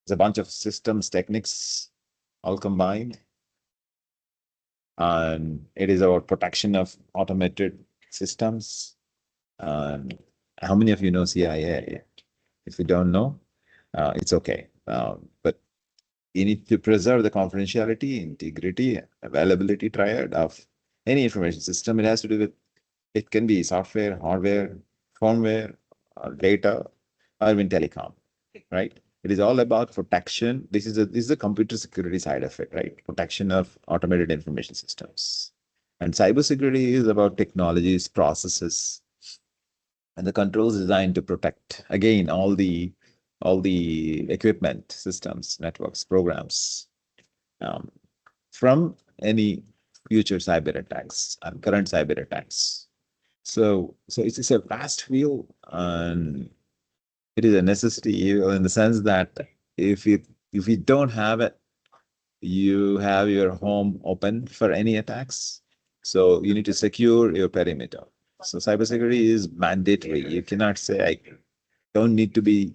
It's a bunch of systems techniques all combined. And it is about protection of automated systems. How many of you know CIA? If you don't know, it's okay. But you need to preserve the confidentiality, integrity, availability triad of any information system. It has to do with, it can be software, hardware, firmware, data, or even telecom, right? It is all about protection. This is a computer security side of it, right? Protection of automated information systems. And cybersecurity is about technologies, processes, and the controls designed to protect, again, all the equipment, systems, networks, programs, um, from any future cyber attacks and current cyber attacks. So it's a vast field, and it is a necessity in the sense that if you don't have it, you have your home open for any attacks. So you need to secure your perimeter. So cybersecurity is mandatory. You cannot say I don't need to be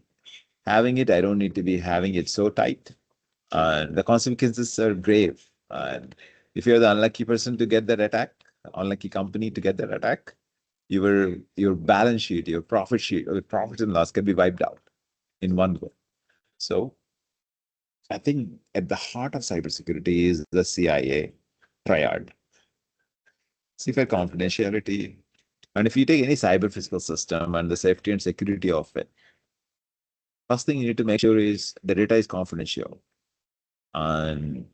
having it. I don't need to be having it so tight. The consequences are grave. And if you're the unlucky person to get that attack, unlucky company to get that attack, your balance sheet, your profit sheet, or profit and loss can be wiped out in one go. So I think at the heart of cybersecurity is the CIA triad. CFA confidentiality. And if you take any cyber physical system and the safety and security of it, first thing you need to make sure is the data is confidential and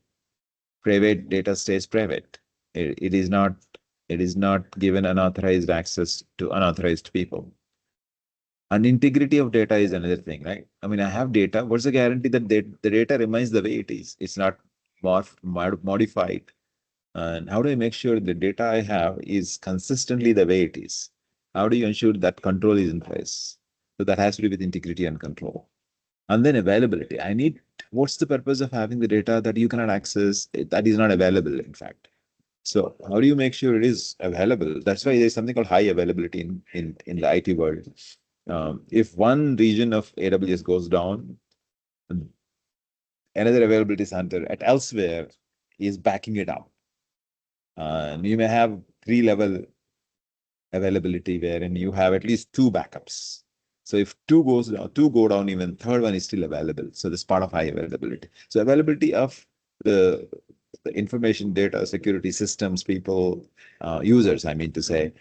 private data stays private. It is not given unauthorized access to unauthorized people. And integrity of data is another thing, right? I mean, I have data. What's the guarantee that the data remains the way it is? It's not modified. And how do I make sure the data I have is consistently the way it is? How do you ensure that control is in place? So that has to do with integrity and control. And then availability. What's the purpose of having the data that you cannot access, that is not available, in fact? So how do you make sure it is available? That's why there's something called high availability in the IT world. If one region of AWS goes down, another availability center at elsewhere is backing it up. And you may have 3-level availability wherein you have at least 2 backups. So if 2 goes down, 2 go down, even third one is still available. So this part of high availability. So availability of the information data security systems, people, users, I mean to say,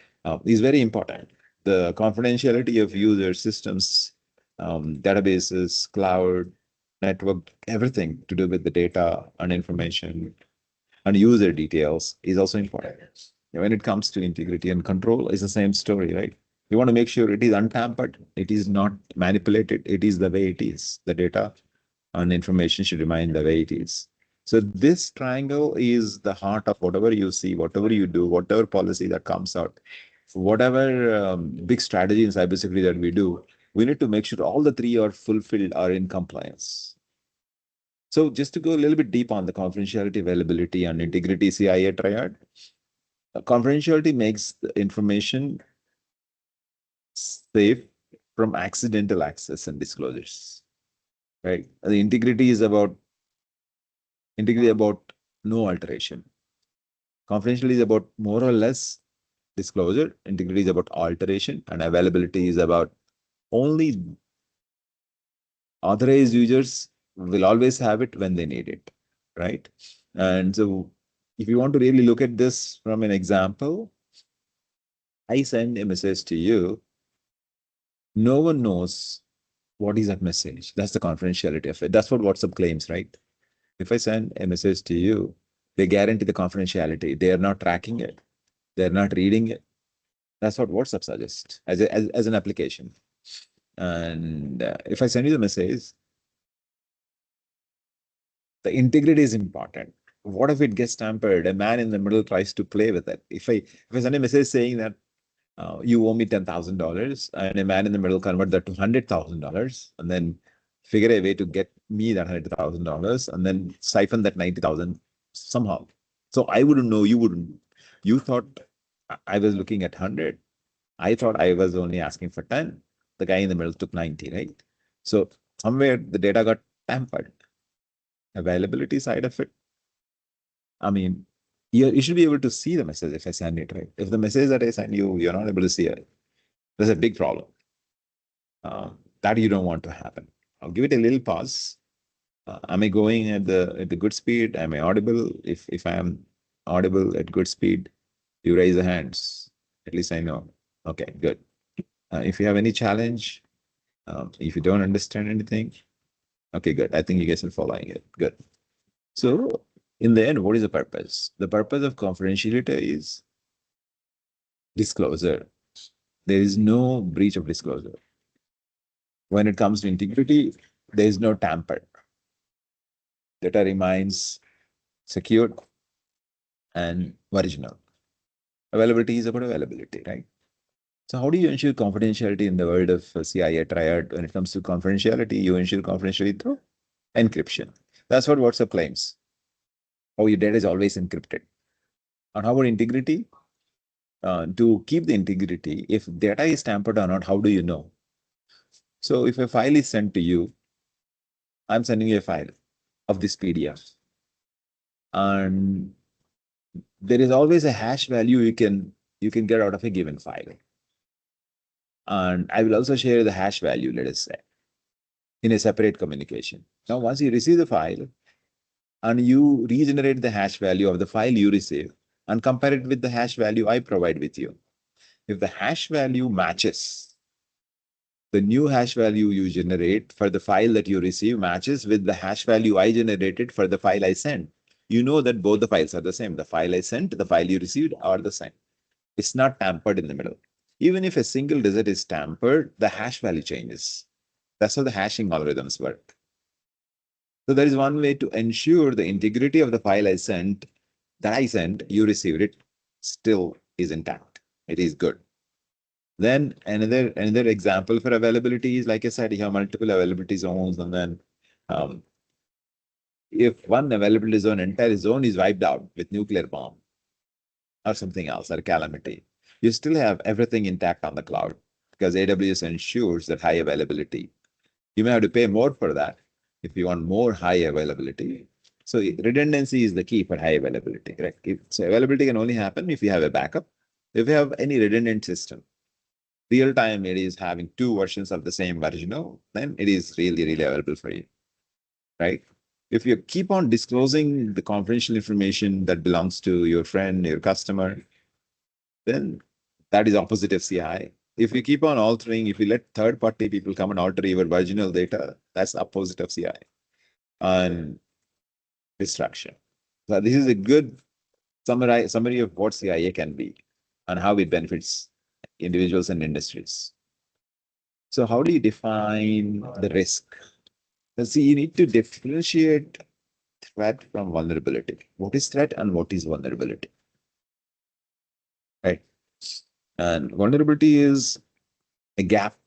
is very important. The confidentiality of user systems, databases, cloud, network, everything to do with the data and information and user details is also important. When it comes to integrity and control, it's the same story, right? You want to make sure it is untampered, it is not manipulated, it is the way it is. The data and information should remain the way it is. So this triangle is the heart of whatever you see, whatever you do, whatever policy that comes out, whatever big strategy in cybersecurity that we do, we need to make sure all the 3 are fulfilled, are in compliance. So just to go a little bit deep on the confidentiality, availability, and integrity CIA triad, confidentiality makes the information safe from accidental access and disclosures, right? The integrity is about no alteration. Confidentiality is about more or less disclosure. Integrity is about alteration, and availability is about only authorized users will always have it when they need it, right? And so if you want to really look at this from an example, I send a message to you. No one knows what is that message. That's the confidentiality of it. That's what WhatsApp claims, right? If I send a message to you, they guarantee the confidentiality. They are not tracking it. They're not reading it. That's what WhatsApp suggests as an application. And if I send you the message, the integrity is important. What if it gets tampered? A man in the middle tries to play with it. If I send a message saying that you owe me $10,000, and a man in the middle convert that to $100,000, and then figure a way to get me that $100,000, and then siphon that 90,000 somehow. So I wouldn't know, you wouldn't. You thought I was looking at 100. I thought I was only asking for 10. The guy in the middle took 90, right? So somewhere the data got tampered. Availability side of it, I mean, you should be able to see the message if I send it, right? If the message that I send you, you're not able to see it, there's a big problem. That you don't want to happen. I'll give it a little pause. Am I going at the good speed? Am I audible? If I am audible at good speed, you raise the hands. At least I know. Okay, good. If you have any challenge, if you don't understand anything, okay, good. I think you guys are following it. Good. So in the end, what is the purpose? The purpose of confidentiality is disclosure. There is no breach of disclosure. When it comes to integrity, there is no tamper. Data remains secured and original. Availability is about availability, right? So how do you ensure confidentiality in the world of CIA triad? When it comes to confidentiality, you ensure confidentiality through encryption. That's what WhatsApp claims. Oh, your data is always encrypted. And how about integrity? To keep the integrity, if data is tampered or not, how do you know? So if a file is sent to you, I'm sending you a file of this PDF. And there is always a hash value you can get out of a given file. And I will also share the hash value, let us say, in a separate communication. Now, once you receive the file and you regenerate the hash value of the file you receive and compare it with the hash value I provide with you. If the hash value matches, the new hash value you generate for the file that you receive matches with the hash value I generated for the file I sent. You know that both the files are the same. The file I sent, the file you received are the same. It's not tampered in the middle. Even if a single digit is tampered, the hash value changes. That's how the hashing algorithms work. So there is one way to ensure the integrity of the file that I sent, you received it, still is intact. It is good. Then another example for availability is, like I said, you have multiple availability zones, and then if one availability zone, entire zone is wiped out with nuclear bomb or something else, or a calamity, you still have everything intact on the cloud because AWS ensures that high availability. You may have to pay more for that if you want more high availability. So redundancy is the key for high availability, right? So availability can only happen if you have a backup. If you have any redundant system, real time, it is having two versions of the same original, then it is really, really available for you, right? If you keep on disclosing the confidential information that belongs to your friend, your customer, then that is opposite of CI. If you keep on altering, if you let third-party people come and alter your original data, that's opposite of CI and distraction. So this is a good summary of what CIA can be and how it benefits individuals and industries. So how do you define the risk? See, you need to differentiate threat from vulnerability. What is threat and what is vulnerability? Right. And vulnerability is a gap,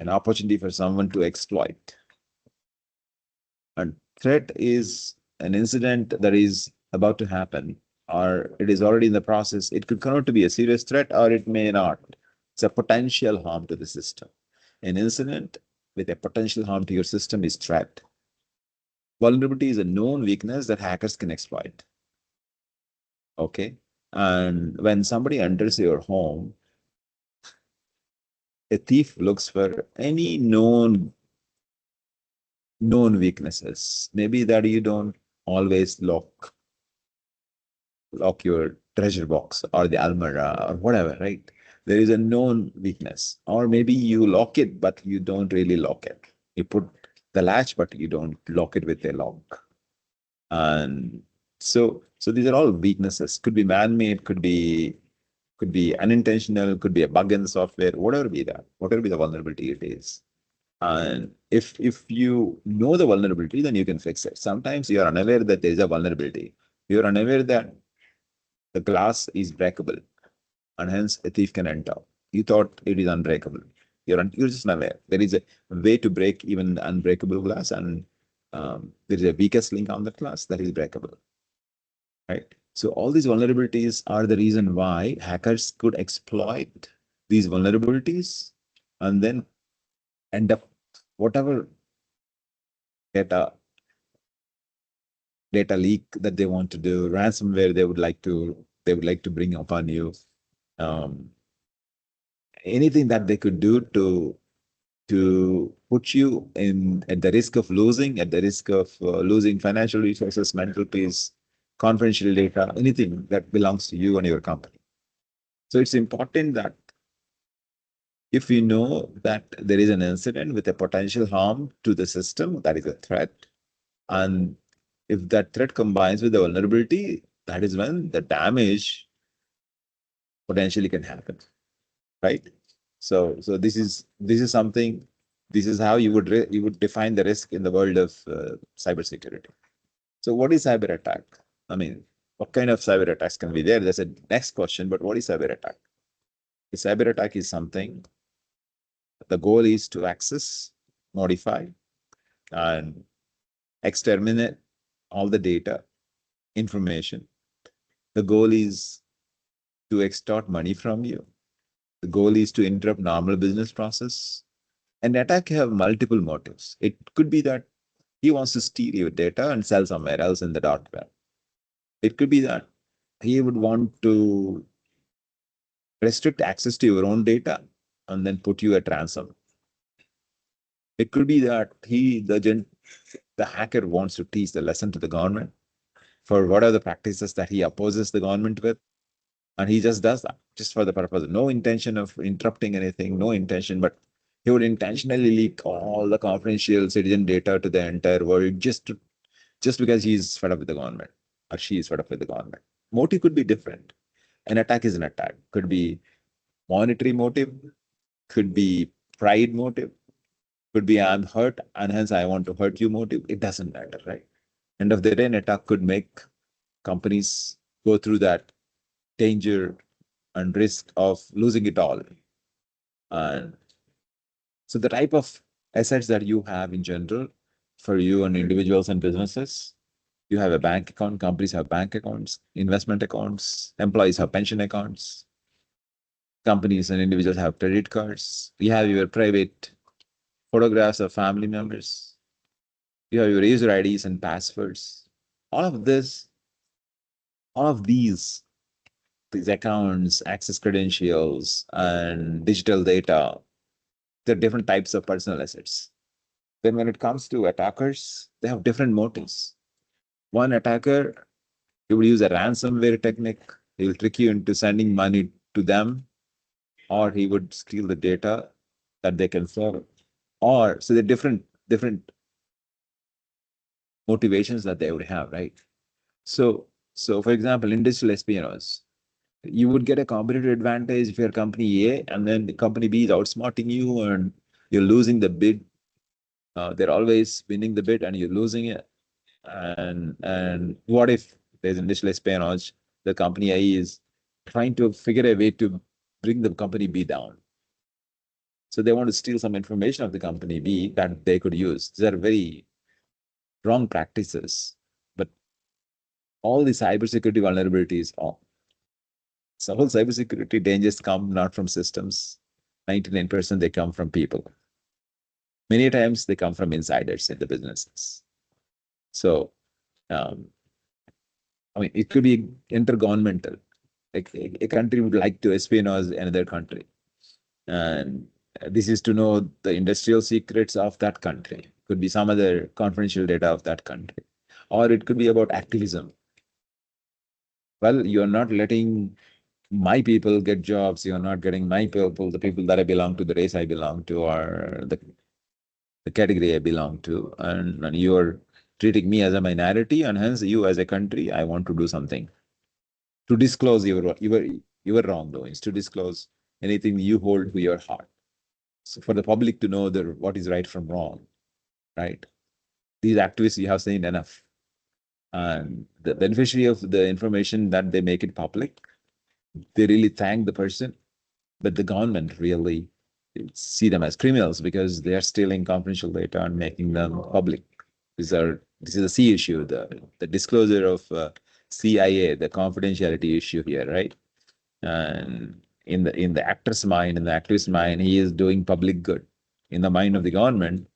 an opportunity for someone to exploit. And threat is an incident that is about to happen, or it is already in the process. It could come out to be a serious threat, or it may not. It's a potential harm to the system. An incident with a potential harm to your system is threat. Vulnerability is a known weakness that hackers can exploit. Okay. And when somebody enters your home, a thief looks for any known weaknesses. Maybe that you don't always lock your treasure box or the almirah or whatever, right? There is a known weakness. Or maybe you lock it, but you don't really lock it. You put the latch, but you don't lock it with a lock. And so these are all weaknesses. Could be man-made, could be unintentional, could be a bug in the software, whatever be that, whatever be the vulnerability it is. And if you know the vulnerability, then you can fix it. Sometimes you are unaware that there is a vulnerability. You are unaware that the glass is breakable, and hence a thief can enter. You thought it is unbreakable. You're just unaware. There is a way to break even the unbreakable glass, and there is a weakest link on that glass that is breakable. Right? So all these vulnerabilities are the reason why hackers could exploit these vulnerabilities and then end up whatever data leak that they want to do, ransomware they would like to bring upon you, anything that they could do to put you in at the risk of losing, at the risk of losing financial resources, mental peace, confidential data, anything that belongs to you and your company. So it's important that if you know that there is an incident with a potential harm to the system, that is a threat, and if that threat combines with the vulnerability, that is when the damage potentially can happen, right? So this is something. This is how you would define the risk in the world of cybersecurity. So what is cyber attack? I mean, what kind of cyber attacks can be there? That's a next question. But what is cyber attack? A cyber attack is something. The goal is to access, modify, and exterminate all the data, information. The goal is to extort money from you. The goal is to interrupt normal business process. An attack have multiple motives. It could be that he wants to steal your data and sell somewhere else in the dark web. It could be that he would want to restrict access to your own data and then put you at ransom. It could be that the hacker wants to teach the lesson to the government for what are the practices that he opposes the government with. And he just does that just for the purpose, no intention of interrupting anything, no intention, but he would intentionally leak all the confidential citizen data to the entire world just because he's fed up with the government or she is fed up with the government. Motive could be different. An attack is an attack. Could be monetary motive, could be pride motive, could be I'm hurt and hence I want to hurt you motive. It doesn't matter, right? End of the day, an attack could make companies go through that danger and risk of losing it all. And so the type of assets that you have in general for you and individuals and businesses, you have a bank account, companies have bank accounts, investment accounts, employees have pension accounts, companies and individuals have credit cards. You have your private photographs of family members. You have your user IDs and passwords. All of this, all of these accounts, access credentials, and digital data, they're different types of personal assets. Then when it comes to attackers, they have different motives. One attacker, he will use a ransomware technique. He will trick you into sending money to them, or he would steal the data that they can serve. Or so they're different motivations that they would have, right? So for example, industrial espionage, you would get a competitive advantage if you're company A, and then the company B is outsmarting you, and you're losing the bid. They're always winning the bid, and you're losing it. And what if there's industrial espionage? The company A is trying to figure a way to bring the company B down. So they want to steal some information of the company B that they could use. These are very wrong practices. But all the cybersecurity vulnerabilities, some whole cybersecurity dangers come not from systems. 99% they come from people. Many times they come from insiders in the businesses. So, I mean, it could be intergovernmental. Like a country would like to espionage another country. And this is to know the industrial secrets of that country. Could be some other confidential data of that country. Or it could be about activism. Well, you're not letting my people get jobs. You're not getting my people, the people that I belong to, the race I belong to, or the category I belong to. And you're treating me as a minority, and hence you as a country, I want to do something to disclose your wrongdoings, to disclose anything you hold to your heart. So for the public to know what is right from wrong, right? These activists, you have seen enough. And the beneficiary of the information that they make it public, they really thank the person, but the government really see them as criminals because they are stealing confidential data and making them public. This is a C issue, the disclosure of CIA, the confidentiality issue here, right? And in the actor's mind, in the activist mind, he is doing public good. In the mind of the government,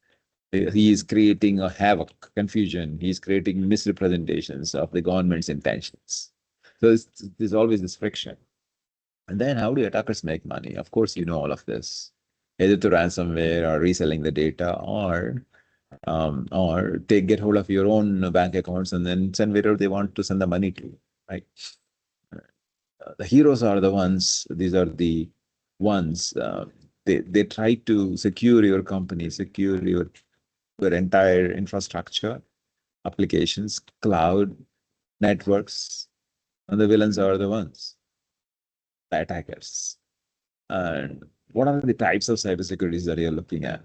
He is creating a havoc, confusion. He's creating misrepresentations of the government's intentions. So there's always this friction. And then how do attackers make money? Of course, you know all of this, either through ransomware or reselling the data, or get hold of your own bank accounts and then send wherever they want to send the money to. Right? The heroes are the ones. These are the ones. They try to secure your company, secure your entire infrastructure, applications, cloud, networks, and the villains are the ones, the attackers. And what are the types of cybersecurities that you're looking at?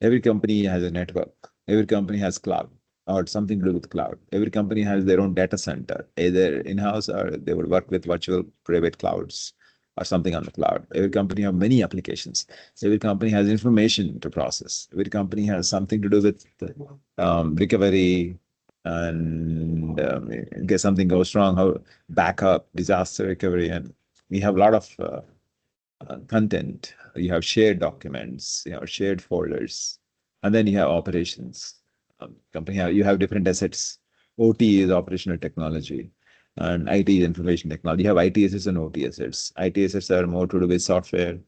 Every company has a network. Every company has cloud or something to do with cloud. Every company has their own data center, either in-house or they would work with virtual private clouds or something on the cloud. Every company has many applications. Every company has information to process. Every company has something to do with recovery and in case something goes wrong, how backup, disaster recovery, and we have a lot of content. You have shared documents, you have shared folders, and then you have operations. You have different assets. OT is operational technology, and IT is information technology. You have IT assets and OT assets. IT assets are more to do with software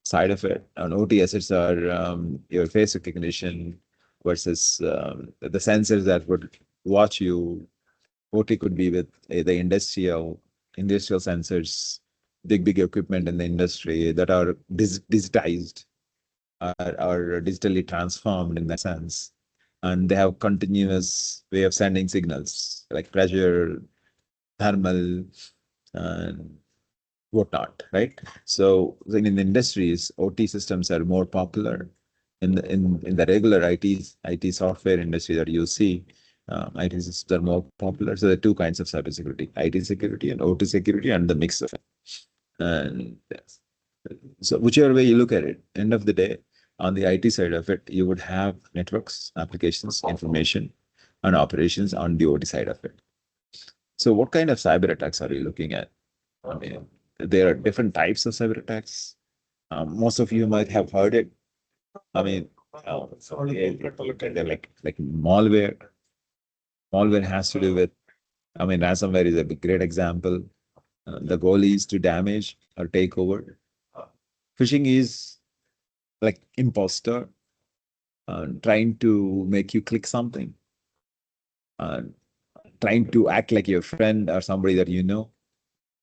side of it, and OT assets are your face recognition versus the sensors that would watch you. OT could be with the industrial sensors, big equipment in the industry that are digitized, are digitally transformed in that sense, and they have continuous way of sending signals like pressure, thermal, and whatnot, right? So in the industries, OT systems are more popular. In the regular IT software industry that you see, IT systems are more popular. So there are two kinds of cybersecurity: IT security and OT security, and the mix of it. And yes. So whichever way you look at it, end of the day, on the IT side of it, you would have networks, applications, information, and operations on the OT side of it. So what kind of cyber attacks are you looking at? I mean, there are different types of cyber attacks. Most of you might have heard it. I mean, they're like malware. Malware has to do with, I mean, ransomware is a great example. The goal is to damage or take over. Phishing is like imposter trying to make you click something, uh, trying to act like your friend or somebody that you know,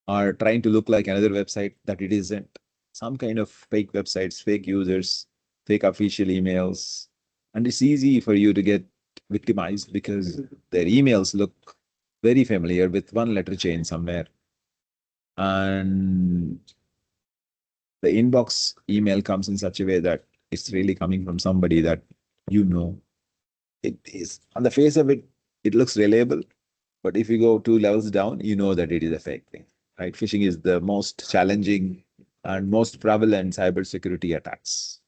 or trying to look like another website that it isn't. Some kind of fake websites, fake users, fake official emails. And it's easy for you to get victimized because their emails look very familiar with one letter chain somewhere. And the inbox email comes in such a way that it's really coming from somebody that you know. It is on the face of it, it looks reliable. But if you go 2 levels down, you know that it is a fake thing, right? Phishing is the most challenging and most prevalent cybersecurity attacks.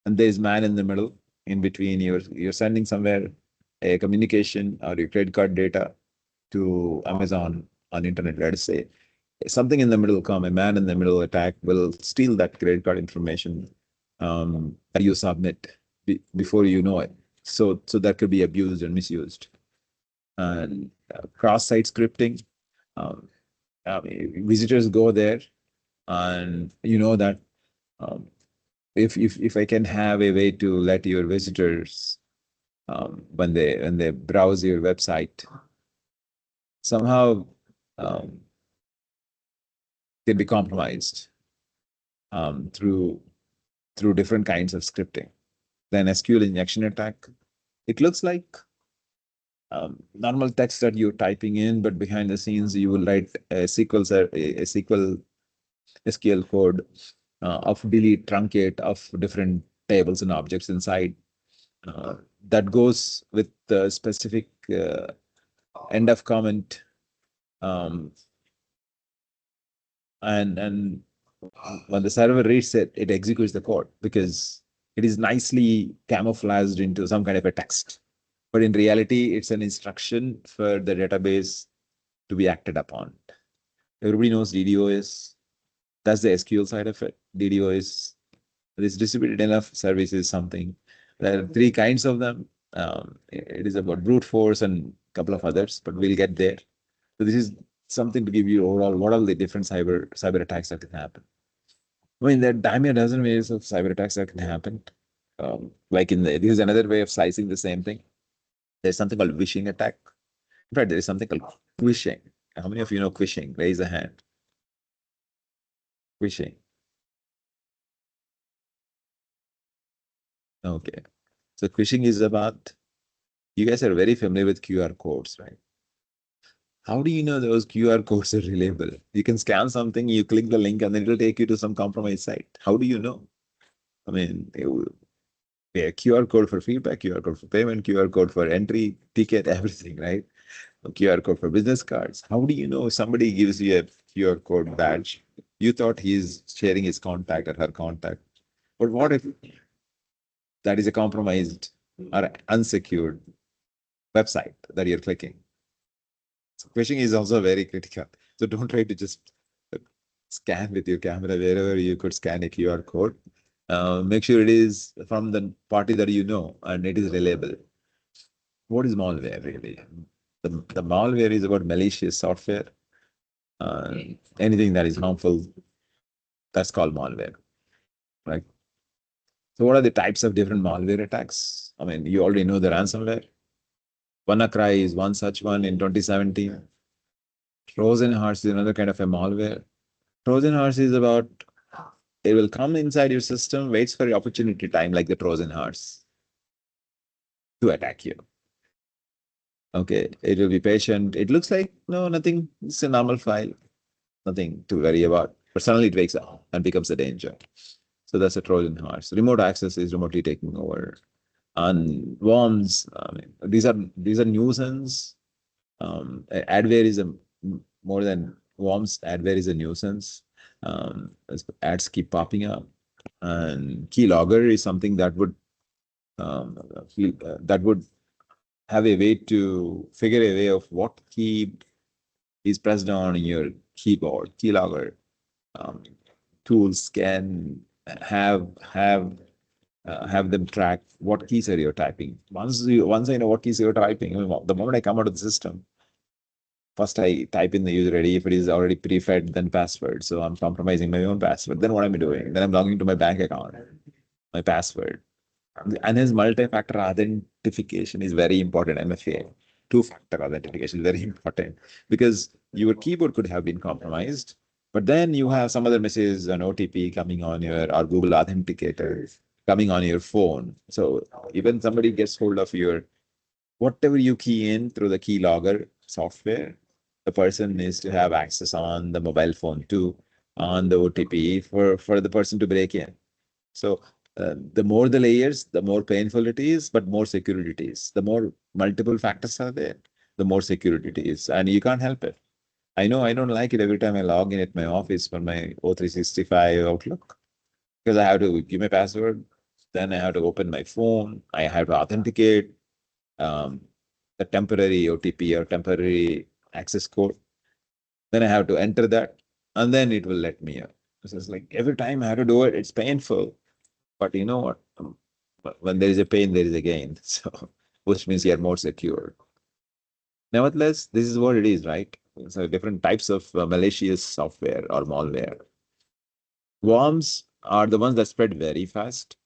And there's man in the middle, in between. You're sending somewhere a communication or your credit card data to Amazon on internet, let's say. Something in the middle come, a man in the middle attack will steal that credit card information that you submit before you know it. So that could be abused and misused. And cross-site scripting. Um, Visitors go there, and you know that um, if I can have a way to let your visitors when they browse your website somehow um, can be compromised through different kinds of scripting. Then SQL injection attack. It looks like normal text that you're typing in, but behind the scenes you will write a SQL SQL code of delete, truncate of different tables and objects inside. That goes with the specific end of comment, um, and when the server reads it, it executes the code because it is nicely camouflaged into some kind of a text. But in reality, it's an instruction for the database to be acted upon. Everybody knows DDoS. That's the SQL side of it. DDoS, this distributed enough service is something. There are three kinds of them. It is about brute force and a couple of others, but we'll get there. So this is something to give you overall what are the different cyber attacks that can happen. I mean, there are damn a dozen ways of cyber attacks that can happen. Like this is another way of slicing the same thing. There's something called wishing attack. In fact, there is something called quishing. How many of you know quishing? Raise a hand. Quishing. Okay. So quishing is about, you guys are very familiar with QR codes, right? How do you know those QR codes are reliable? You can scan something, you click the link, and then it'll take you to some compromised site. How do you know? I mean, yeah, QR code for feedback, QR code for payment, QR code for entry, ticket, everything, right? A QR code for business cards. How do you know somebody gives you a QR code badge? You thought he's sharing his contact or her contact. But what if that is a compromised or unsecured website that you're clicking? So phishing is also very critical. So don't try to just scan with your camera wherever you could scan a QR code. Make sure it is from the party that you know and it is reliable. What is malware really? The malware is about malicious software. Anything that is harmful, that's called malware, right? So what are the types of different malware attacks? I mean, you already know the ransomware. WannaCry is one such one in 2017. Trojan horse is another kind of a malware. Trojan horse is about, it will come inside your system, waits for your opportunity time, like the Trojan horse, to attack you. Okay, it will be patient. It looks like, no, nothing. It's a normal file, nothing to worry about. But suddenly it wakes up and becomes a danger. So that's a Trojan horse. Remote access is remotely taking over. And worms, I mean, these are nuisance. Adware is a more than worms. Adware is a nuisance. Ads keep popping up, and keylogger is something that would that would have a way to figure a way of what key is pressed on your keyboard. Keylogger tools can have them track what keys are you typing. Once I know what keys you're typing, I mean, the moment I come out of the system, first I type in the user ID. If it is already pre-fed, then password. So I'm compromising my own password. Then what am I doing? Then I'm logging to my bank account, my password. And his multi-factor authentication is very important. MFA, two-factor authentication is very important because your keyboard could have been compromised, but then you have some other message, an OTP coming on your or Google Authenticator coming on your phone. So even somebody gets hold of your whatever you key in through the keylogger software, the person needs to have access on the mobile phone too, on the OTP for the person to break in. So the more the layers, the more painful it is, but more security it is. The more multiple factors are there, the more security it is. And you can't help it. I know I don't like it every time I log in at my office for my O365 Outlook because I have to give my password. Then I have to open my phone. I have to authenticate um, the temporary OTP or temporary access code. Then I have to enter that and then it will let me out. So it's like every time I have to do it, it's painful. But you know what? When there is a pain, there is a gain. So, which means you are more secure. Nevertheless, this is what it is, right? So, different types of malicious software or malware. Worms are the ones that spread very fast.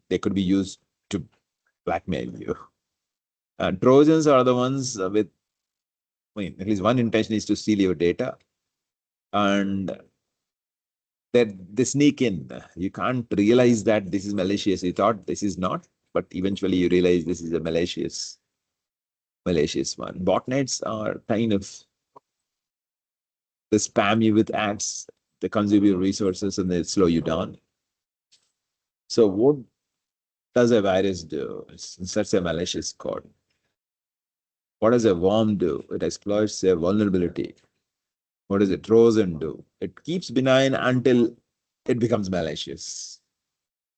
They could be used to blackmail you. Trojans are the ones with, I mean, at least one intention is to steal your data. And that they sneak in. You can't realize that this is malicious. You thought this is not, but eventually you realize this is a malicious one. Botnets are kind of, they spam you with ads, they consume your resources and they slow you down. So what does a virus do? It's such a malicious code. What does a worm do? It exploits a vulnerability. What does a Trojan do? It keeps benign until it becomes malicious.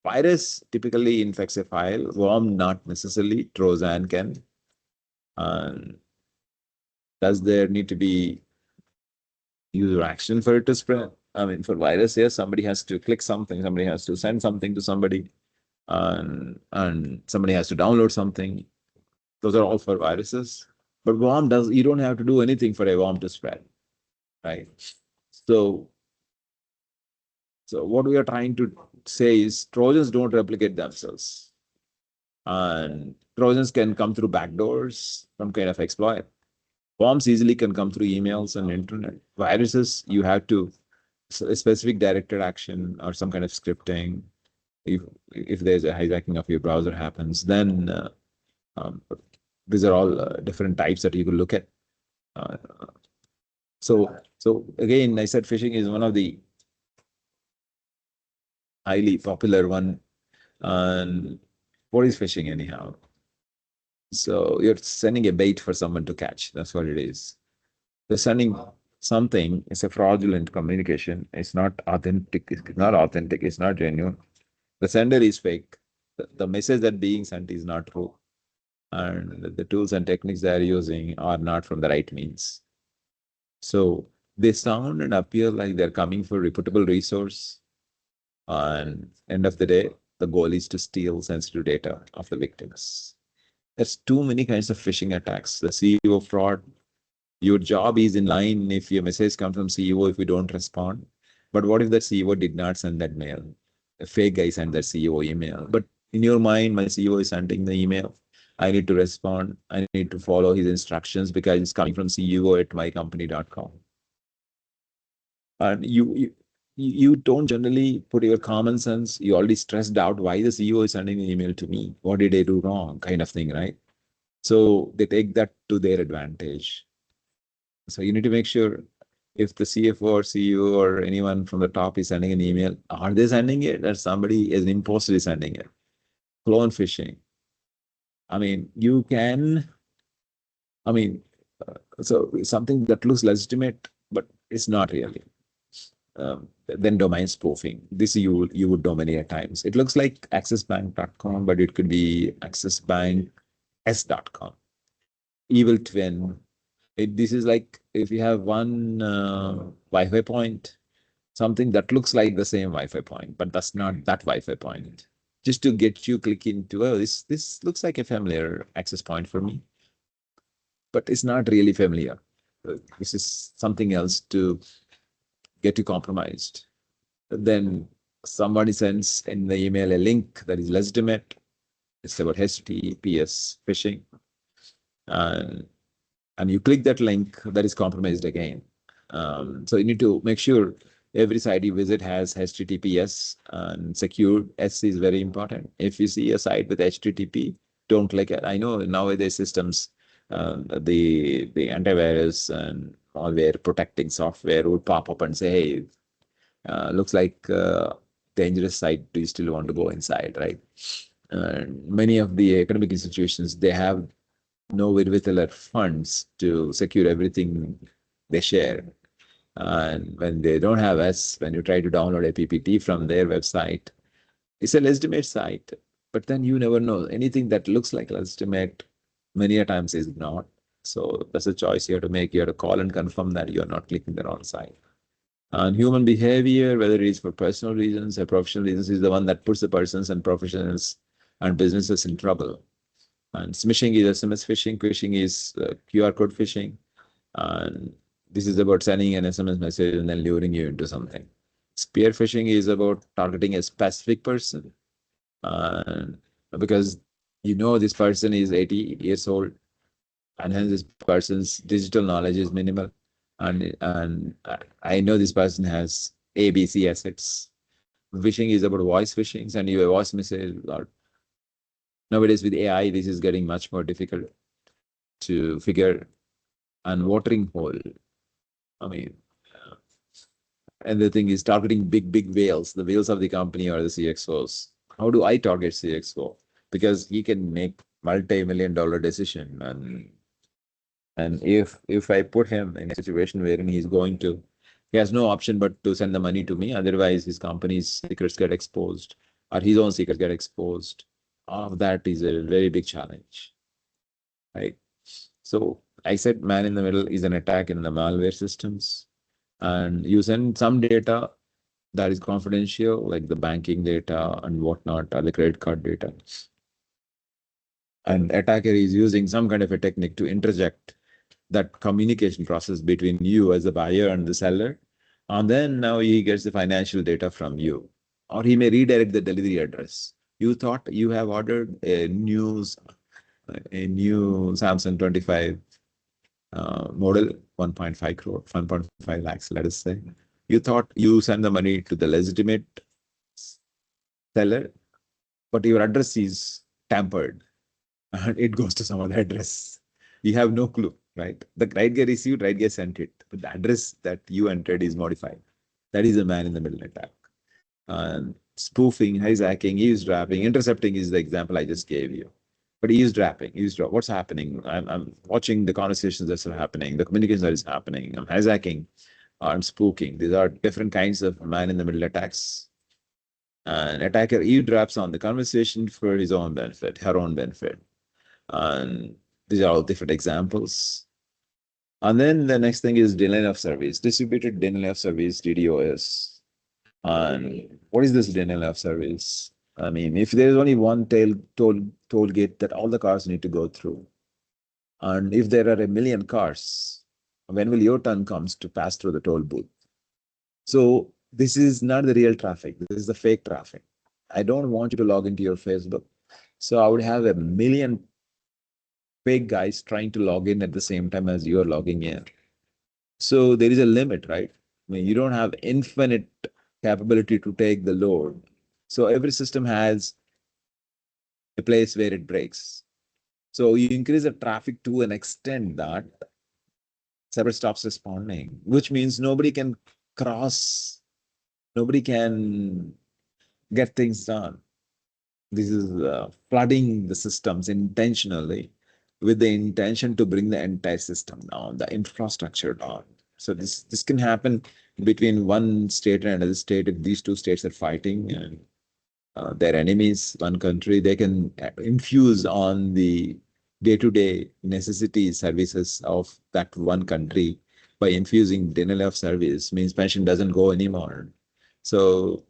Virus typically infects a file, worm not necessarily, Trojan can. And does there need to be user action for it to spread? I mean, for virus, yes, somebody has to click something, somebody has to send something to somebody. and somebody has to download something. Those are all for viruses. But worm does, you don't have to do anything for a worm to spread, right? So, so what we are trying to say is Trojans don't replicate themselves. And Trojans can come through backdoors, some kind of exploit. Worms easily can come through emails and internet. Viruses, you have to a specific directed action or some kind of scripting. If there's a hijacking of your browser happens, then um, these are all different types that you could look at. Uh, so again, I said phishing is one of the highly popular one. And what is phishing anyhow? So you're sending a bait for someone to catch. That's what it is. You're sending something. It's a fraudulent communication. It's not authentic. It's not authentic. It's not genuine. The sender is fake. The message that being sent is not true. And the tools and techniques they are using are not from the right means. So they sound and appear like they're coming for reputable resource. And end of the day, the goal is to steal sensitive data of the victims. There's too many kinds of phishing attacks. The CEO fraud. Your job is in line if your message comes from CEO if you don't respond. But what if the CEO did not send that mail? A fake guy sent that CEO email. But in your mind, my CEO is sending the email. I need to respond. I need to follow his instructions because it's coming from CEO at mycompany.com. And you don't generally put your common sense. You already stressed out why the CEO is sending an email to me. What did I do wrong? Kind of thing, right? So they take that to their advantage. So you need to make sure if the CFO or CEO or anyone from the top is sending an email, are they sending it or somebody as an imposter is sending it? Clone phishing. I mean, you can, I mean, so something that looks legitimate, but it's not really. Then domain spoofing. This you would know many a times. It looks like accessbank.com, but it could be accessbanks.com. Evil twin. This is like if you have one Wi-Fi point, something that looks like the same Wi-Fi point, but that's not that Wi-Fi point. Just to get you click into, oh, this looks like a familiar access point for me, but it's not really familiar. This is something else to get you compromised. Then somebody sends in the email a link that is legitimate. It's about HTTPS phishing. And you click that link, that is compromised again. So you need to make sure every site you visit has HTTPS and secured. S is very important. If you see a site with HTTP, don't click it. I know nowadays systems, the antivirus and malware protecting software would pop up and say, hey, looks like dangerous site. Do you still want to go inside, right? Many of the academic institutions, they have no wherewithal funds to secure everything they share. And when they don't have us, when you try to download a PPT from their website, it's a legitimate site, but then you never know. Anything that looks like legitimate many a times is not. So that's a choice you have to make. You have to call and confirm that you're not clicking the wrong site. And human behavior, whether it is for personal reasons or professional reasons, is the one that puts the persons and professionals and businesses in trouble. And smishing is SMS phishing. Phishing is QR code phishing. And this is about sending an SMS message and then luring you into something. Spear phishing is about targeting a specific person. And because you know this person is 80 years old, and hence this person's digital knowledge is minimal. And I know this person has ABC assets. Phishing is about voice phishing, and you a voice message. Or nowadays with AI, this is getting much more difficult to figure. And watering hole. I mean, and the thing is targeting big whales, the whales of the company or the CXOs. How do I target CXO? Because he can make multi-million-dollar decision, and if I put him in a situation wherein he's going to, he has no option but to send the money to me. Otherwise, his company's secrets get exposed, or his own secrets get exposed. All of that is a very big challenge, right? So I said man in the middle is an attack in the malware systems, and you send some data that is confidential, like the banking data and whatnot, or the credit card data. And attacker is using some kind of a technique to interject that communication process between you as the buyer and the seller. And then now he gets the financial data from you. Or he may redirect the delivery address. You thought you have ordered a new Samsung 25 model, 1.5 crore, 1.5 lakhs, let us say. You thought you send the money to the legitimate seller, but your address is tampered and it goes to some other address. You have no clue, right? The right guy received, right guy sent it, but the address that you entered is modified. That is a man in the middle attack. And spoofing, hijacking, eavesdropping, intercepting is the example I just gave you. But eavesdrop, what's happening? I'm watching the conversations that are happening, the communication that is happening. I'm hijacking, I'm spooking. These are different kinds of man in the middle attacks. An attacker eavesdrops on the conversation for his own benefit, her own benefit. And these are all different examples. And then the next thing is denial of service, distributed denial of service, DDoS. And what is this denial of service? I mean, if there is only one toll gate that all the cars need to go through, and if there are a million cars, when will your turn comes to pass through the toll booth? So this is not the real traffic. This is the fake traffic. I don't want you to log into your Facebook. So I would have a million fake guys trying to log in at the same time as you are logging in. So there is a limit, right? I mean, you don't have infinite capability to take the load. So every system has a place where it breaks. So you increase the traffic to an extent that server stops responding, which means nobody can cross, nobody can get things done. This is flooding the systems intentionally with the intention to bring the entire system down, the infrastructure down. So this can happen between one state and another state. If these two states are fighting and their enemies, one country, they can infuse on the day-to-day necessity services of that one country by infusing denial of service, means pension doesn't go anymore. So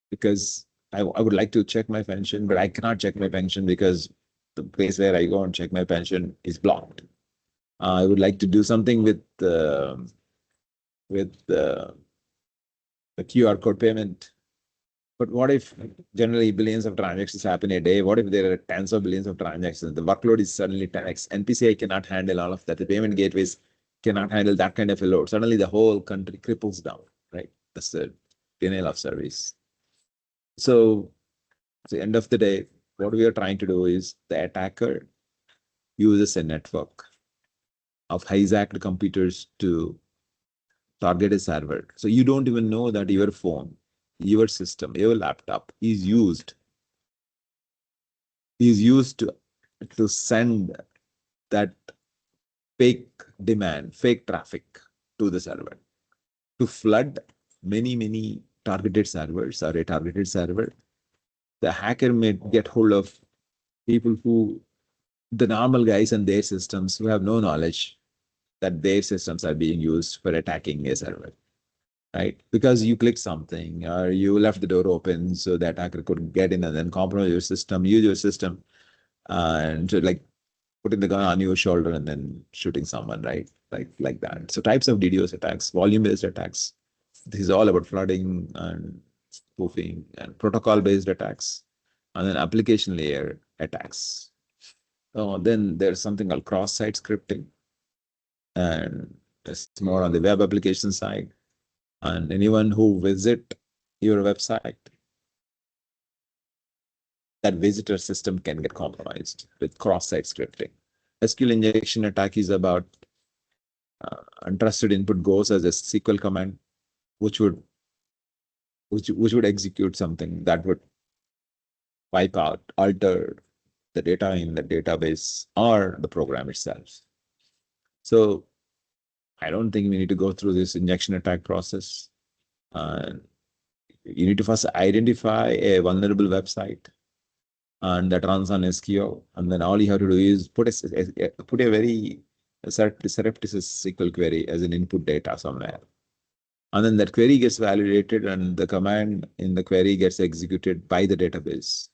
because I would like to check my pension, but I cannot check my pension because the place where I go and check my pension is blocked. I would like to do something with the QR code payment. But what if generally billions of transactions happen a day? What if there are tens of billions of transactions? The workload is suddenly 10x. NPCI cannot handle all of that. The payment gateways cannot handle that kind of a load. Suddenly the whole country cripples down, right? That's the denial of service. So at the end of the day, what we are trying to do is the attacker uses a network of hijacked computers to target a server. So you don't even know that your phone, your system, your laptop is used to send that fake demand, fake traffic to the server, to flood many targeted servers or a targeted server. The hacker may get hold of people who, the normal guys and their systems, who have no knowledge that their systems are being used for attacking a server, right? Because you clicked something or you left the door open so that hacker could get in and then compromise your system, use your system, and like putting the gun on your shoulder and then shooting someone, right? Like that. So types of DDoS attacks, volume-based attacks. This is all about flooding and spoofing and protocol-based attacks, and then application layer attacks. Then there's something called cross-site scripting, and that's more on the web application side. And anyone who visit your website, that visitor system can get compromised with cross-site scripting. SQL injection attack is about untrusted input goes as a SQL command, which would execute something that would wipe out, alter the data in the database or the program itself. So I don't think we need to go through this injection attack process. You need to first identify a vulnerable website and that runs on SQL, and then all you have to do is put a very surreptitious SQL query as an input data somewhere. And then that query gets validated and the command in the query gets executed by the database.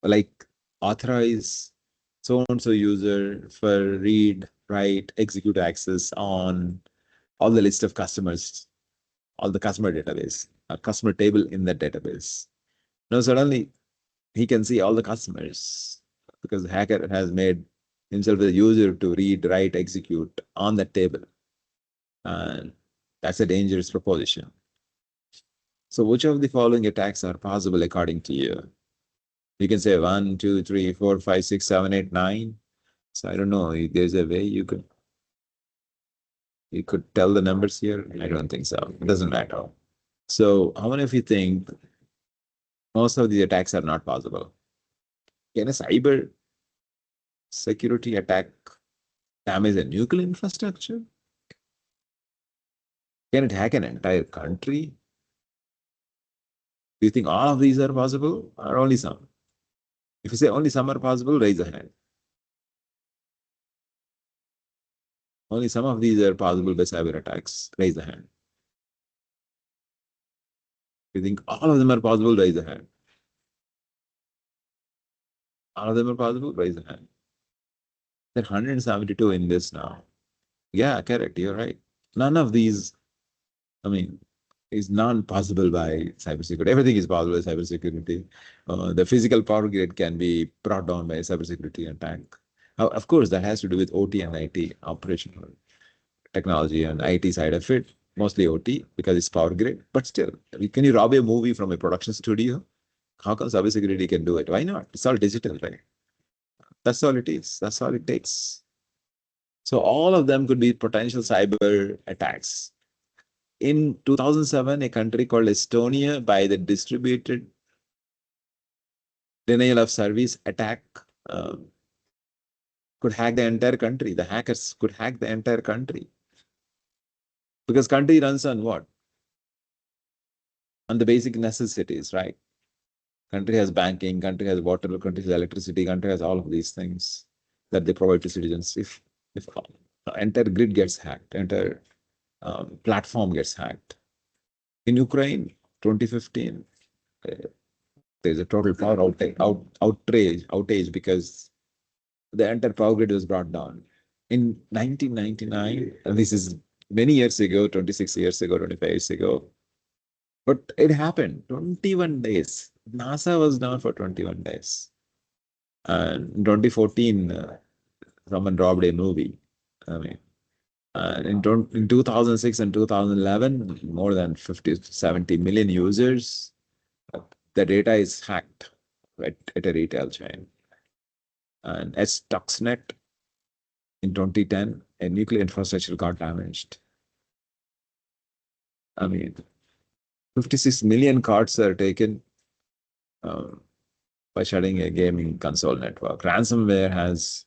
Like authorize so and so user for read, write, execute access on all the list of customers, all the customer database, a customer table in that database. Now suddenly he can see all the customers because the hacker has made himself a user to read, write, execute on that table. And that's a dangerous proposition. So which of the following attacks are possible according to you? You can say 1, 2, 3, 4, 5, 6, 7, 8, 9. So I don't know. There's a way you could tell the numbers here. I don't think so. It doesn't matter. So how many of you think most of these attacks are not possible? Can a cyber security attack damage a nuclear infrastructure? Can it hack an entire country? Do you think all of these are possible or only some? If you say only some are possible, raise a hand. Only some of these are possible by cyber attacks. Raise a hand. If you think all of them are possible, raise a hand. All of them are possible, raise a hand. There are 172 in this now. Yeah, correct. You're right. None of these, I mean, is non-possible by cybersecurity. Everything is possible by cybersecurity. The physical power grid can be brought down by a cybersecurity attack. Of course, that has to do with OT and IT, operational technology and IT side of it, mostly OT because it's power grid. But still, can you rob a movie from a production studio? How come cybersecurity can do it? Why not? It's all digital, right? That's all it is. That's all it takes. So all of them could be potential cyber attacks. In 2007, a country called Estonia, by the distributed denial of service attack, could hack the entire country. The hackers could hack the entire country. Because country runs on what? On the basic necessities, right? Country has banking, country has water, country has electricity, country has all of these things that they provide to citizens. If entire grid gets hacked, entire platform gets hacked. In Ukraine, 2015, there's a total power outage because the entire power grid was brought down. In 1999, and this is many years ago, 26 years ago, 25 years ago, but it happened 21 days. NASA was down for 21 days. And in 2014, someone robbed a movie. I mean, in 2006 and 2011, more than 50, 70 million users, the data is hacked at a retail chain. And at Stuxnet in 2010, a nuclear infrastructure got damaged. I mean, 56 million cards are taken by shutting a gaming console network. Ransomware has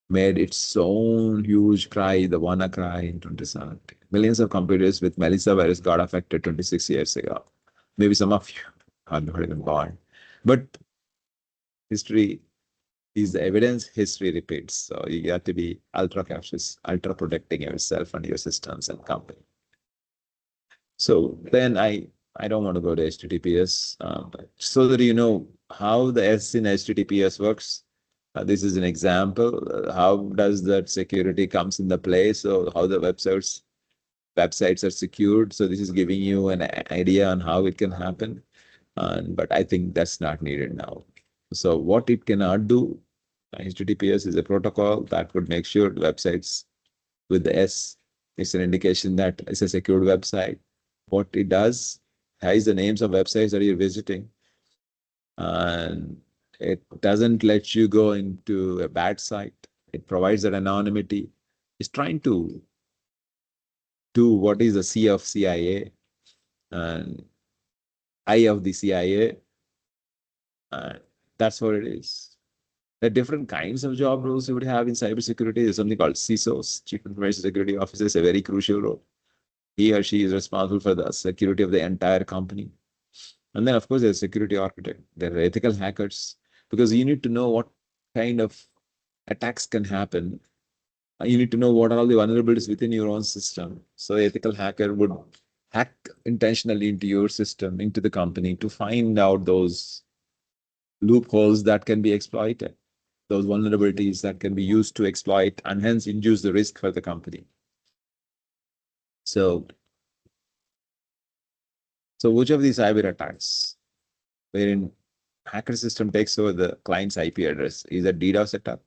made its own huge cry, the WannaCry in 2017. Millions of computers with Melissa virus got affected 26 years ago. Maybe some of you are not even born. But history is the evidence, history repeats. So you have to be ultra cautious, ultra protecting yourself and your systems and company. So then I don't want to go to HTTPS, so that you know how the S in HTTPS works. This is an example. How does that security comes in the play? So how the websites are secured. So this is giving you an idea on how it can happen. But I think that's not needed now. So what it cannot do, HTTPS is a protocol that would make sure websites with the S, it's an indication that it's a secured website. What it does, hides the names of websites that you're visiting. And it doesn't let you go into a bad site. It provides that anonymity. It's trying to do what is the C of CIA and I of the CIA. And that's what it is. The different kinds of job roles you would have in cybersecurity. There's something called CISOs, Chief Information Security Officer, is a very crucial role. He or she is responsible for the security of the entire company. And then, of course, there's security architect. There are ethical hackers, because you need to know what kind of attacks can happen You need to know what are all the vulnerabilities within your own system. So ethical hacker would hack intentionally into your system, into the company to find out those loopholes that can be exploited, those vulnerabilities that can be used to exploit and hence induce the risk for the company. So, which of these cyber attacks, wherein hacker system takes over the client's IP address, is a DDoS attack?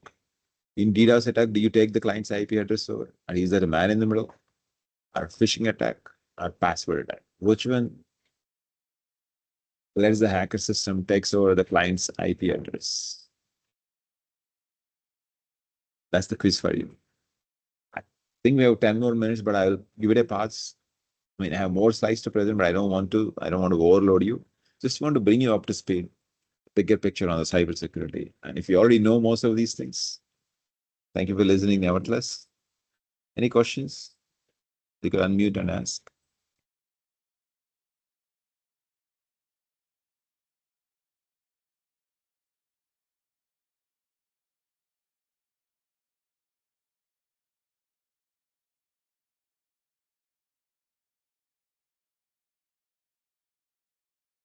In DDoS attack, do you take the client's IP address over? And is there a man in the middle? Or phishing attack? Or password attack? Which one lets the hacker system takes over the client's IP address? That's the quiz for you. I think we have 10 more minutes, but I'll give it a pass. I mean, I have more slides to present, but I don't want to overload you. Just want to bring you up to speed, bigger picture on the cybersecurity. And if you already know most of these things, thank you for listening nevertheless. Any questions? You can unmute and ask.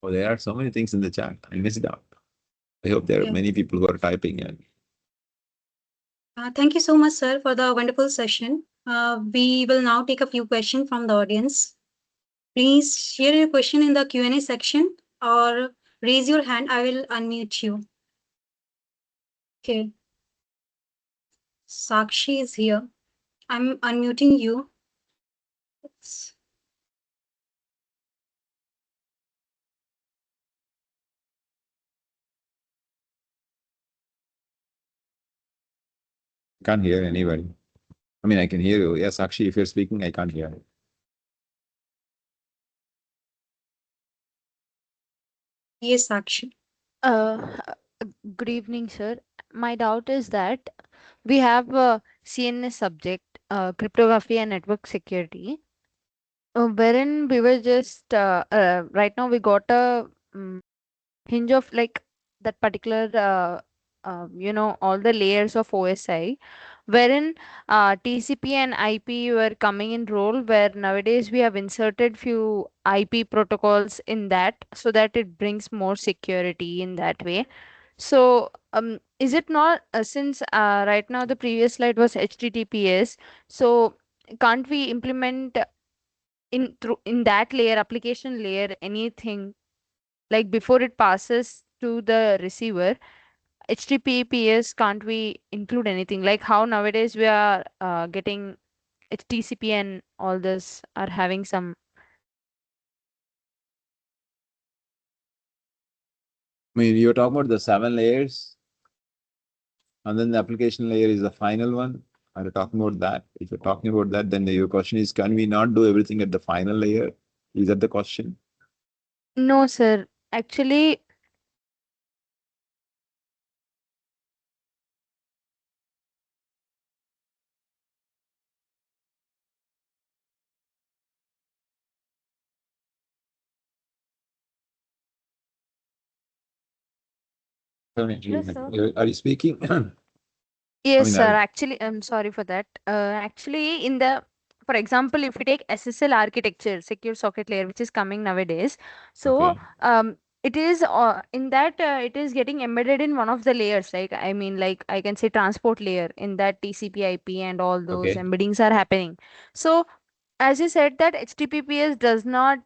Oh, there are so many things in the chat. I missed out. I hope there are many people who are typing in. Thank you so much, sir, for the wonderful session. We will now take a few questions from the audience. Please share your question in the Q&A section or raise your hand. I will unmute you. Okay. Sakshi is here. I'm unmuting you. Can't hear anybody. I mean, I can hear you. Yes, actually, if you're speaking, I can't hear. Yes, Sakshi. Uh, Good evening, sir. My doubt is that we have a CNS subject, cryptography and network security, wherein we were just right now we got a hinge of like that particular all the layers of OSI, wherein TCP and IP were coming in role, where nowadays we have inserted few IP protocols in that so that it brings more security in that way. So is it not since right now the previous slide was HTTPS, so can't we implement in that layer, application layer, anything like before it passes to the receiver? HTTPS, can't we include anything like how nowadays we are getting TCP and all this are having some. I mean, you're talking about the 7 layers, and then the application layer is the final one. Are you talking about that? If you're talking about that, then your question is, can we not do everything at the final layer? Is that the question? No, sir. Actually, Yes, sir. Are you speaking? I yes, mean, sir. Actually, I'm sorry for that. Actually, for example, if we take SSL architecture, secure socket layer, which is coming nowadays, so okay. it is in that it is getting embedded in one of the layers. Like I mean, like I can say transport layer in that TCP/IP and all those Okay. embeddings are happening. So as you said that HTTPS does not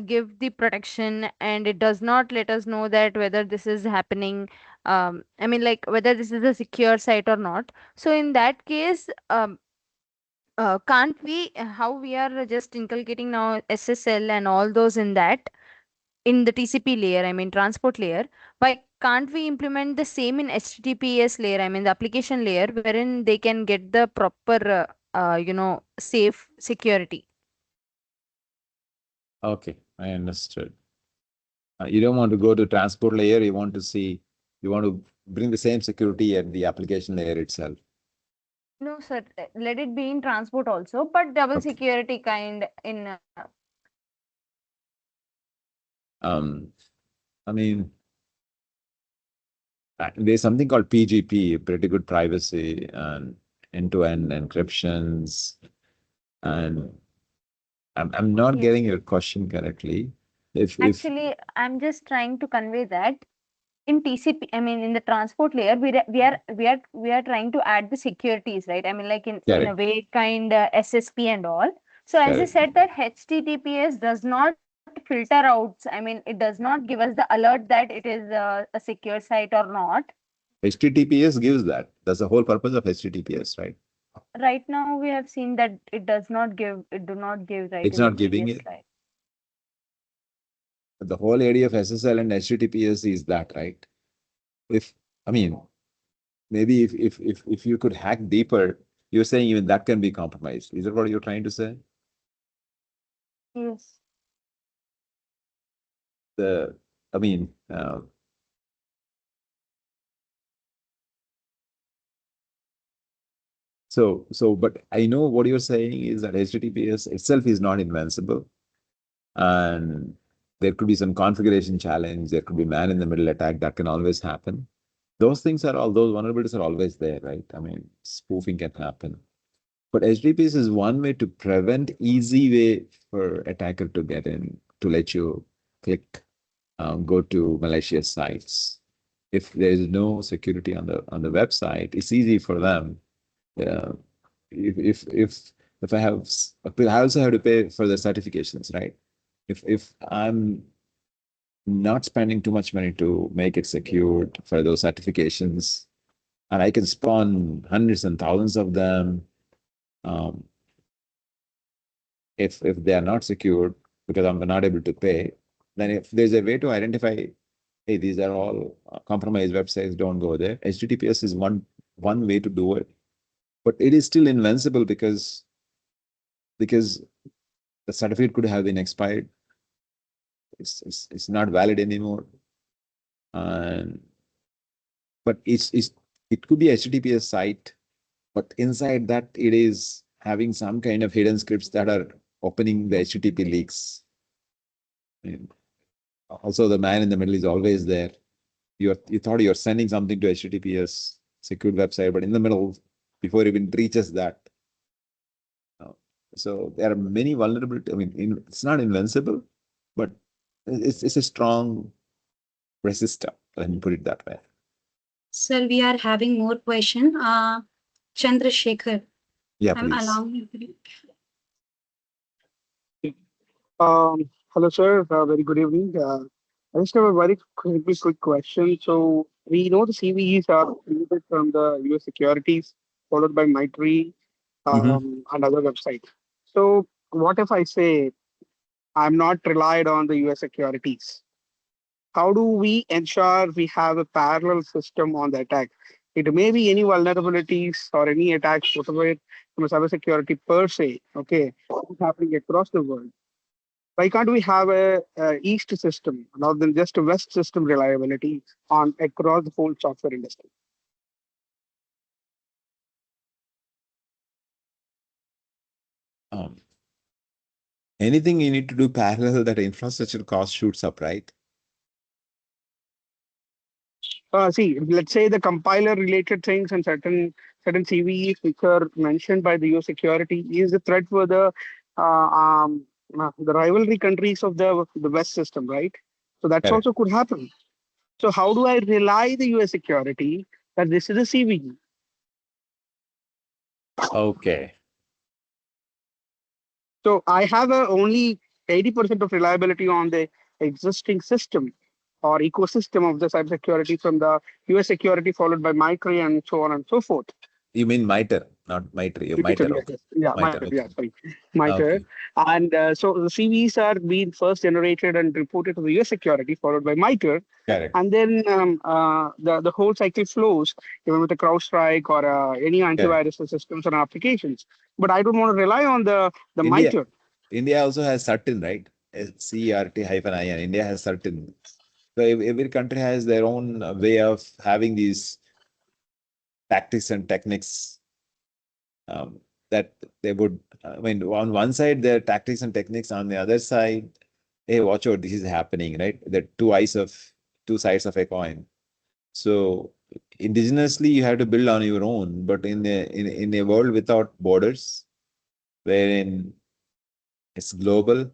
give the protection, and it does not let us know that whether this is happening, I mean like whether this is a secure site or not. So in that case, can't we how we are just inculcating now SSL and all those in that, in the TCP layer, I mean transport layer, why can't we implement the same in HTTPS layer, I mean the application layer, wherein they can get the proper safe security? Okay, I understood. You don't want to go to transport layer. You want to bring the same security at the application layer itself. No, sir. Let it be in transport also, but double Okay. security kind in. Um, I mean, there's something called PGP, pretty good privacy, and end-to-end encryptions. And I'm not getting your question correctly. If Actually, I'm just trying to convey that in TCP, I mean, in the transport layer, we are trying to add the securities, right? I mean, like in a correct, way, kind SSP and all. So as I correct. said, that HTTPS does not filter out. I mean, it does not give us the alert that it is a secure site or not. HTTPS gives that. That's the whole purpose of HTTPS, right? Right now, we have seen that it does not give. It do not give right It's in the not giving previous it. slide. The whole idea of SSL and HTTPS is that, right? If I mean, maybe if you could hack deeper, you're saying even that can be compromised. Is that what you're trying to say? Yes. The I mean, but I know what you're saying is that HTTPS itself is not invincible, and there could be some configuration challenge. There could be man-in-the-middle attack that can always happen. Those vulnerabilities are always there, right? I mean, spoofing can happen. But HTTPS is one way to prevent easy way for attacker to get in, to let you click, go to malicious sites. If there is no security on the website, it's easy for them. Uh, if I have, I also have to pay for the certifications, right? If I'm not spending too much money to make it secured for those certifications, and I can spawn hundreds and thousands of them. Um, if they are not secured because I'm not able to pay, then if there's a way to identify, hey, these are all compromised websites, don't go there. HTTPS is one way to do it, but it is still invincible because the certificate could have been expired. It's not valid anymore, and but it could be HTTPS site, but inside that it is having some kind of hidden scripts that are opening the HTTP leaks. And also, the man in the middle is always there. You thought you're sending something to HTTPS secured website, but in the middle, before it even reaches that. uh, So there are many vulnerabilities. I mean, it's not invincible, but it's a strong resistor. Let me put it that way. Sir, we are having more question. Chandrasekhar, Yeah, I'm please. allowing you. Hello, sir. Very good evening. I just have a very quick question. So we know the CVEs are created from the US securities, followed by MITRE Mhm. and other websites. So what if I say I'm not relied on the US securities? How do we ensure we have a parallel system on the attack? It may be any vulnerabilities or any attacks, whatever from a cybersecurity per se, okay, happening across the world. Why can't we have a east system rather than just a west system reliability on across the whole software industry? Um, Anything you need to do parallel, that infrastructure cost shoots up, right? See, let's say the compiler related things and certain CVEs which are mentioned by the US security is the threat for the rivalry countries of the West system, right? So that's Correct. also could happen. So how do I rely the US security that this is a CVE? Okay. So I have a only 80% of reliability on the existing system or ecosystem of the cybersecurity from the US security followed by MITRE and so on and so forth. You mean MITRE, not MITRE. MITRE, MITRE, yes, okay. yes. Yeah, MITRE, MITRE, okay. yeah, sorry. MITRE. Okay. And so the CVs are being first generated and reported to the US security followed by MITRE. Correct. And then the whole cycle flows even with the CrowdStrike or any Correct. antivirus systems or applications. But I don't want to rely on the India, MITRE. India also has certain, right? CRT-IN. India has certain. So every country has their own way of having these tactics and techniques, that they would. I mean, on one side, their tactics and techniques. On the other side, hey, watch out, this is happening, right? The two sides of a coin. So indigenously you have to build on your own, but in a world without borders, wherein it's global,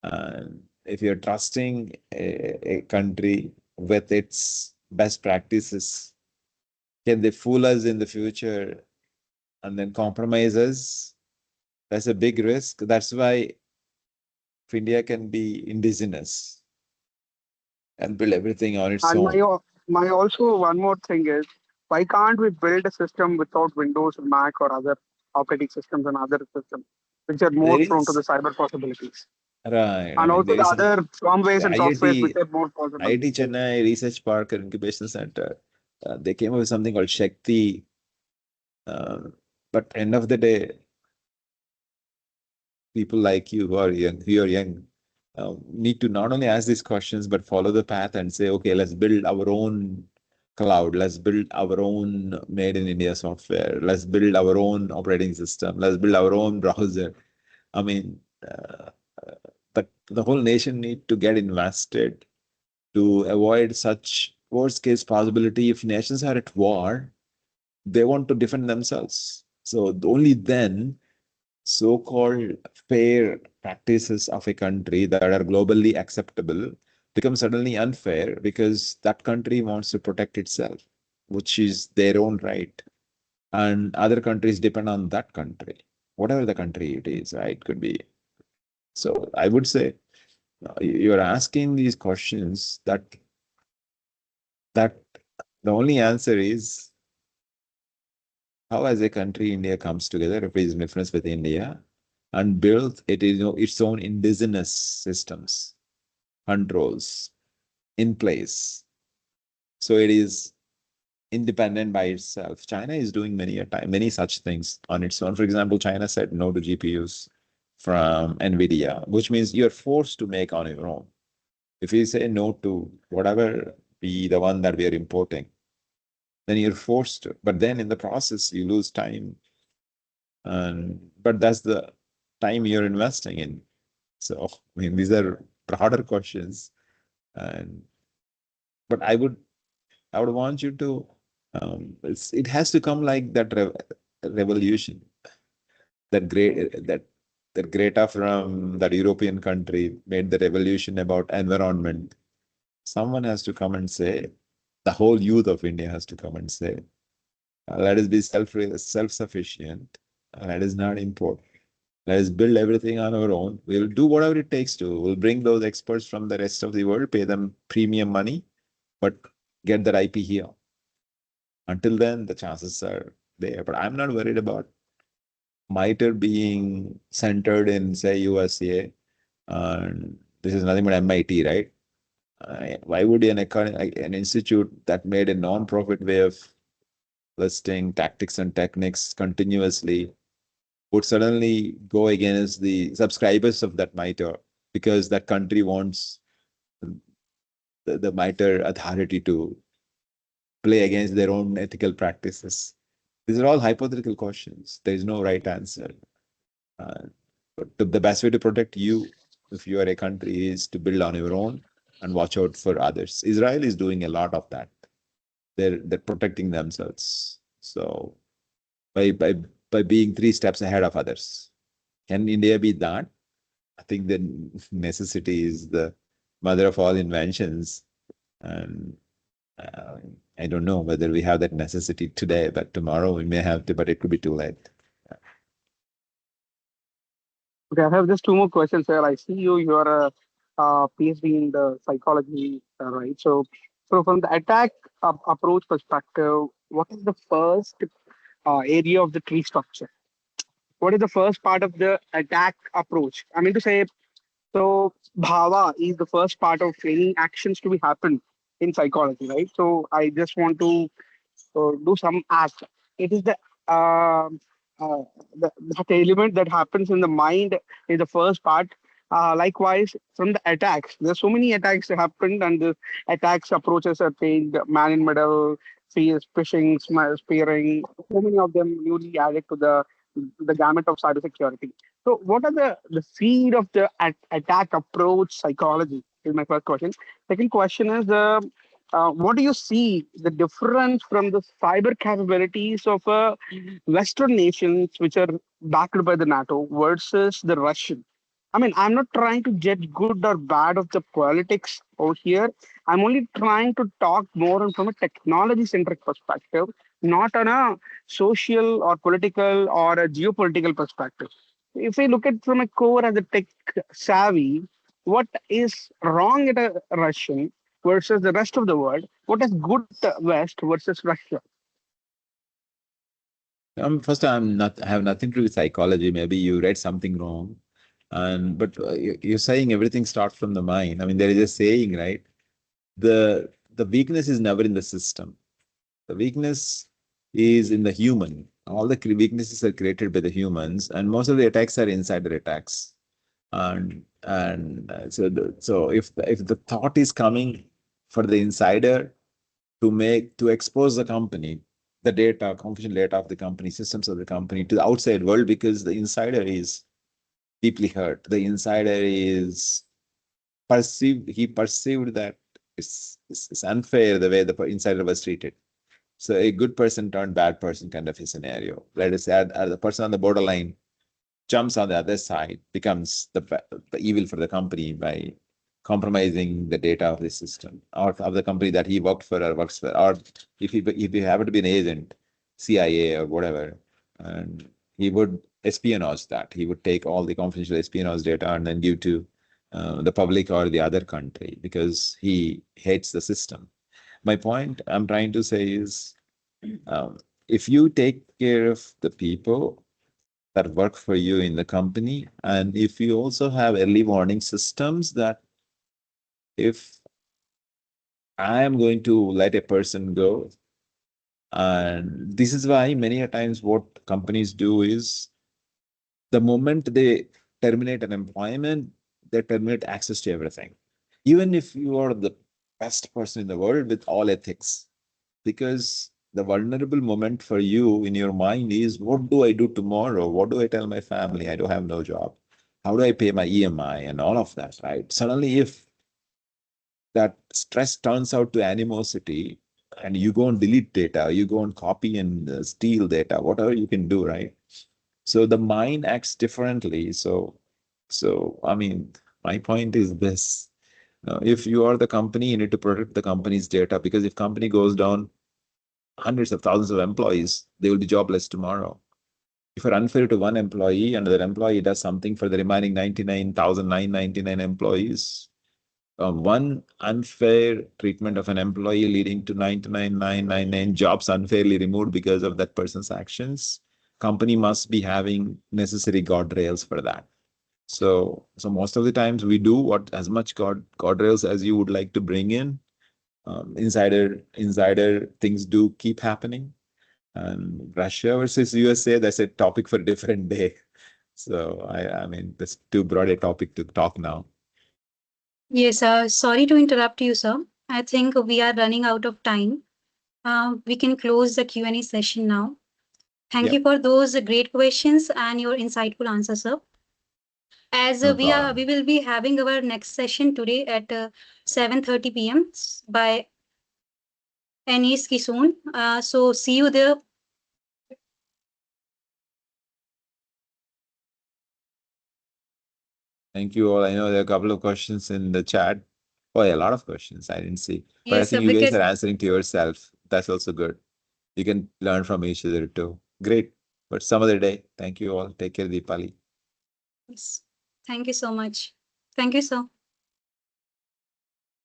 and if you're trusting a country with its best practices, can they fool us in the future and then compromise us? That's a big risk. That's why if India can be indigenous and build everything on its And own. my also one more thing is, why can't we build a system without Windows, Mac, or other operating systems and other systems which are more There prone to the is cyber possibilities, right. I and mean, also there the is other firmwares the and softwares which IIT are more possible? IIT Chennai Research Park and Incubation Center. They came up with something called Shakti. But end of the day, people like you who are young, need to not only ask these questions but follow the path and say, okay, let's build our own cloud. Let's build our own made in India software. Let's build our own operating system. Let's build our own browser. I mean, the whole nation need to get invested to avoid such worst case possibility. If nations are at war, they want to defend themselves. So only then so-called fair practices of a country that are globally acceptable become suddenly unfair because that country wants to protect itself, which is their own right. And other countries depend on that country, whatever the country it is, right? Could be. So I would say you're asking these questions that the only answer is how as a country India comes together, if it is difference with India, and builds its own indigenous systems, controls in place. So it is independent by itself. China is doing many such things on its own. For example, China said no to GPUs from NVIDIA, which means you're forced to make on your own. If you say no to whatever be the one that we are importing, then you're forced to. But then in the process, you lose time. But that's the time you're investing in. So, I mean, these are broader questions. And but I would want you to it has to come like that revolution, that great that Greta from that European country made the revolution about environment. Someone has to come and say, the whole youth of India has to come and say, let us be self-sufficient. Let us not import. Let us build everything on our own. We'll do whatever it takes to. We'll bring those experts from the rest of the world, pay them premium money, but get that IP here. Until then, the chances are there. But I'm not worried about MITRE being centered in, say, USA. And this is nothing but MIT, right? Why would an institute that made a non-profit way of listing tactics and techniques continuously would suddenly go against the subscribers of that MITRE because that country wants the MITRE authority to play against their own ethical practices? These are all hypothetical questions. There is no right answer. Uh, but the best way to protect you, if you are a country, is to build on your own and watch out for others. Israel is doing a lot of that. They're protecting themselves. So by by by being 3 steps ahead of others. Can India be that? I think the necessity is the mother of all inventions. And uh, I don't know whether we have that necessity today, but tomorrow we may have to, but it could be too late. Okay, I have just two more questions here. I see you're a PhD in the psychology, right? So from the attack approach perspective, what is the first area of the tree structure? What is the first part of the attack approach? I mean to say, so bhava is the first part of training actions to be happen in psychology, right? So I just want to do some act. It is um that element that happens in the mind is the first part. Likewise, from the attacks, there's so many attacks that happened, and the attacks approaches are changed. Man in middle, phishing, spearing. So many of them newly added to the gamut of cybersecurity. So, what are the seed of the attack approach psychology? Is my first question. Second question is what do you see the difference from the cyber capabilities of Western nations, which are backed by the NATO, versus the Russian? I mean, I'm not trying to judge good or bad of the politics over here. I'm only trying to talk more on from a technology centric perspective, not on a social or political or a geopolitical perspective. If we look at from a core as a tech savvy, what is wrong at a Russian versus the rest of the world? What is good West versus Russia? First, I have nothing to do with psychology. Maybe you read something wrong, but you're saying everything starts from the mind. I mean, there is a saying, right? The weakness is never in the system. The weakness is in the human. All the weaknesses are created by the humans, and most of the attacks are insider attacks. So if the thought is coming for the insider to expose the company, the data, confidential data of the company, systems of the company to the outside world, because the insider is deeply hurt. The insider is perceived that it's unfair the way the insider was treated. So a good person turned bad person kind of a scenario. Let us add the person on the borderline jumps on the other side, becomes the evil for the company by compromising the data of the system or of the company that he worked for or works for. Or if he happened to be an agent, CIA or whatever, and he would espionage that. He would take all the confidential espionage data and then give to the public or the other country because he hates the system. My point I'm trying to say is if you take care of the people that work for you in the company, and if you also have early warning systems that if I am going to let a person go, and this is why many a times what companies do is the moment they terminate an employment, they terminate access to everything. Even if you are the best person in the world with all ethics, because the vulnerable moment for you in your mind is what do I do tomorrow? What do I tell my family? I don't have no job. How do I pay my EMI and all of that, right? Suddenly, if that stress turns out to animosity and you go and delete data, you go and copy and steal data, whatever you can do, right? So the mind acts differently. So I mean, my point is this. If you are the company, you need to protect the company's data because if company goes down, hundreds of thousands of employees, they will be jobless tomorrow. If you're unfair to one employee and that employee does something for the remaining 99,999 employees, one unfair treatment of an employee leading to 99,999 jobs unfairly removed because of that person's actions, company must be having necessary guardrails for that. So most of the times we do what as much guardrails as you would like to bring in. Insider things do keep happening. And Russia versus USA, that's a topic for a different day. So I mean, that's too broad a topic to talk now. Yes, sorry to interrupt you, sir. I think we are running out of time. We can close the Q&A session now. Thank you for those great questions and your insightful answers, sir. As No problem. we will be having our next session today at 7:30 p.m. by Anis Kison. So see you there. Thank you all. I know there are a couple of questions in the chat. Oh, yeah, a lot of questions I didn't see. But I Yes, sir, think you guys because are answering to yourself. That's also good. You can learn from each other too. Great. But some other day. Thank you all. Take care, Deepali. yes. Thank you so much. Thank you, sir.